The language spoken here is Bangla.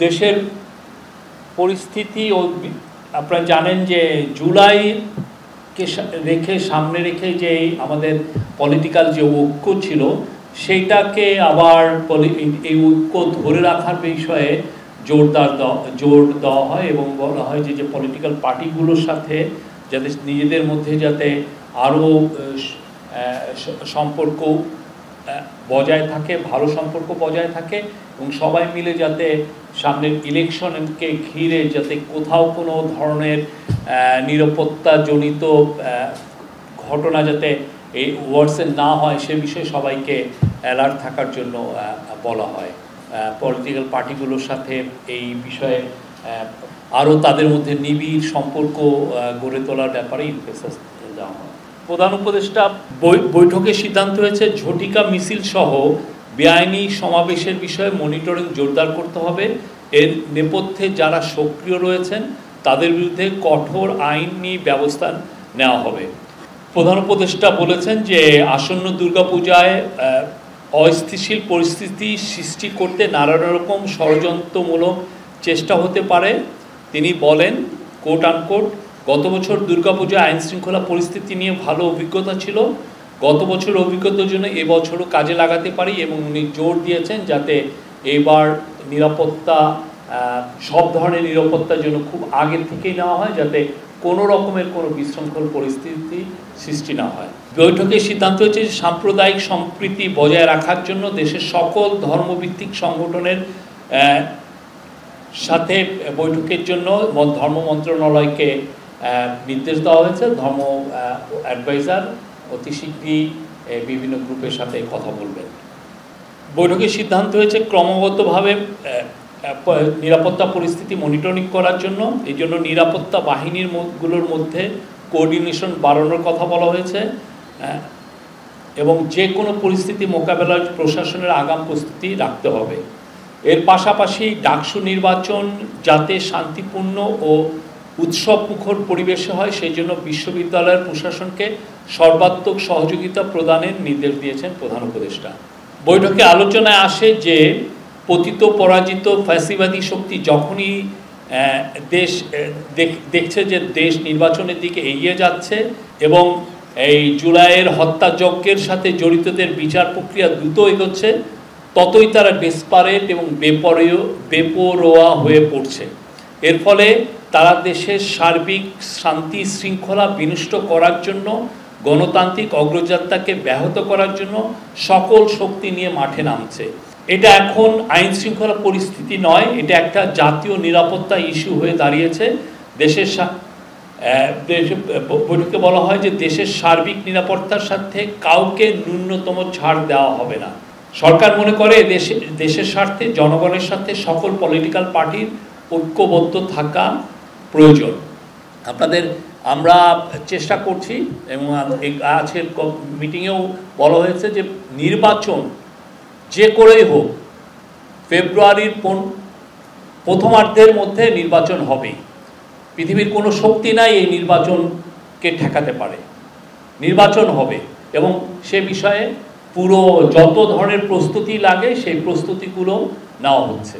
দেশের পরিস্থিতি ও আপনারা জানেন যে জুলাইকে সামনে রেখে যে আমাদের পলিটিক্যাল যে ঐক্য ছিল সেইটাকে আবার এই ঐক্য ধরে রাখার বিষয়ে জোর দেওয়া হয় এবং বলা হয় যে পলিটিক্যাল পার্টিগুলোর সাথে যাতে নিজেদের মধ্যে যাতে আরও সম্পর্ক বজায় থাকে, ভালো সম্পর্ক বজায় থাকে এবং সবাই মিলে যাতে সামনের ইলেকশনকে ঘিরে যাতে কোথাও কোনো ধরনের নিরাপত্তাজনিত ঘটনা যাতে এই ওয়ার্সে না হয় সে বিষয়ে সবাইকে অ্যালার্ট থাকার জন্য বলা হয়। পলিটিক্যাল পার্টিগুলোর সাথে এই বিষয়ে আরও তাদের মধ্যে নিবিড় সম্পর্ক গড়ে তোলার ব্যাপারে ইমফেসাস দেওয়া হয়। প্রধান উপদেষ্টা বৈঠকে সিদ্ধান্ত হয়েছে ঝটিকা মিছিল সহ বেআইনি সমাবেশের বিষয়ে মনিটরিং জোরদার করতে হবে। এর নেপথ্যে যারা সক্রিয় রয়েছেন তাদের বিরুদ্ধে কঠোর আইনি ব্যবস্থা নেওয়া হবে। প্রধান উপদেষ্টা বলেছেন যে আসন্ন দুর্গাপূজায় অস্থিতিশীল পরিস্থিতি সৃষ্টি করতে নানা রকম ষড়যন্ত্রমূলক চেষ্টা হতে পারে। তিনি বলেন কোট আনকোট, গত বছর দুর্গাপূজা আইন শৃঙ্খলা পরিস্থিতি নিয়ে ভালো অভিজ্ঞতা ছিল, গত বছর অভিজ্ঞতার জন্য এবছরও কাজে লাগাতে পারি এবং উনি জোর দিয়েছেন যাতে এবার নিরাপত্তা সব ধরনের নিরাপত্তার জন্য খুব আগের থেকেই নেওয়া হয় যাতে কোনো রকমের কোনো বিশৃঙ্খল পরিস্থিতি সৃষ্টি না হয়। বৈঠকে সিদ্ধান্ত হয়েছে সাম্প্রদায়িক সম্প্রীতি বজায় রাখার জন্য দেশের সকল ধর্মভিত্তিক সংগঠনের সাথে বৈঠকের জন্য ধর্ম মন্ত্রণালয়কে নির্দেশ দেওয়া হয়েছে। ধর্ম অ্যাডভাইজার অতি শীঘ্রই বিভিন্ন গ্রুপের সাথে কথা বলবেন। বৈঠকে সিদ্ধান্ত হয়েছে ক্রমাগতভাবে নিরাপত্তা পরিস্থিতি মনিটরিং করার জন্য, এই জন্য নিরাপত্তা বাহিনীগুলোর মধ্যে কোঅর্ডিনেশন বাড়ানোর কথা বলা হয়েছে এবং যে কোনো পরিস্থিতি মোকাবেলার প্রশাসনের আগাম প্রস্তুতি রাখতে হবে। এর পাশাপাশি ডাকসু নির্বাচন যাতে শান্তিপূর্ণ ও উৎসবমুখর পরিবেশে হয় সেই জন্য বিশ্ববিদ্যালয়ের প্রশাসনকে সর্বাত্মক সহযোগিতা প্রদানের নির্দেশ দিয়েছেন প্রধান উপদেষ্টা। বৈঠকে আলোচনায় আসে যে পতিত পরাজিত ফ্যাসিবাদী শক্তি যখনই দেশ দেখছে যে দেশ নির্বাচনের দিকে এগিয়ে যাচ্ছে এবং এই জুলাইয়ের হত্যাযজ্ঞের সাথে জড়িতদের বিচার প্রক্রিয়া দ্রুত এগোচ্ছে, ততই তারা ডেসপারেট এবং বেপরোয়া হয়ে পড়ছে। এর ফলে তারা দেশের সার্বিক শান্তি শৃঙ্খলা বিনষ্ট করার জন্য, গণতান্ত্রিক অগ্রযাত্রাকে ব্যাহত করার জন্য সকল শক্তি নিয়ে মাঠে নামছে। এটা এখন আইন শৃঙ্খলা পরিস্থিতি নয়, এটা একটা জাতীয় নিরাপত্তা ইস্যু হয়ে দাঁড়িয়েছে। বৈঠকে বলা হয় যে দেশের সার্বিক নিরাপত্তার সাথে কাউকে ন্যূনতম ছাড় দেওয়া হবে না। সরকার মনে করে দেশের স্বার্থে জনগণের সাথে সকল পলিটিক্যাল পার্টির ঐক্যবদ্ধ থাকা প্রয়োজন। আমরা চেষ্টা করছি এবং আজকের মিটিংয়েও বলা হয়েছে যে নির্বাচন যে করেই হোক ফেব্রুয়ারির প্রথমার্ধের মধ্যে নির্বাচন হবে। পৃথিবীর কোনো শক্তি নাই এই নির্বাচনকে ঠেকাতে পারে। নির্বাচন হবে এবং সে বিষয়ে পুরো যত ধরনের প্রস্তুতি লাগে সেই প্রস্তুতিগুলো নেওয়া হচ্ছে।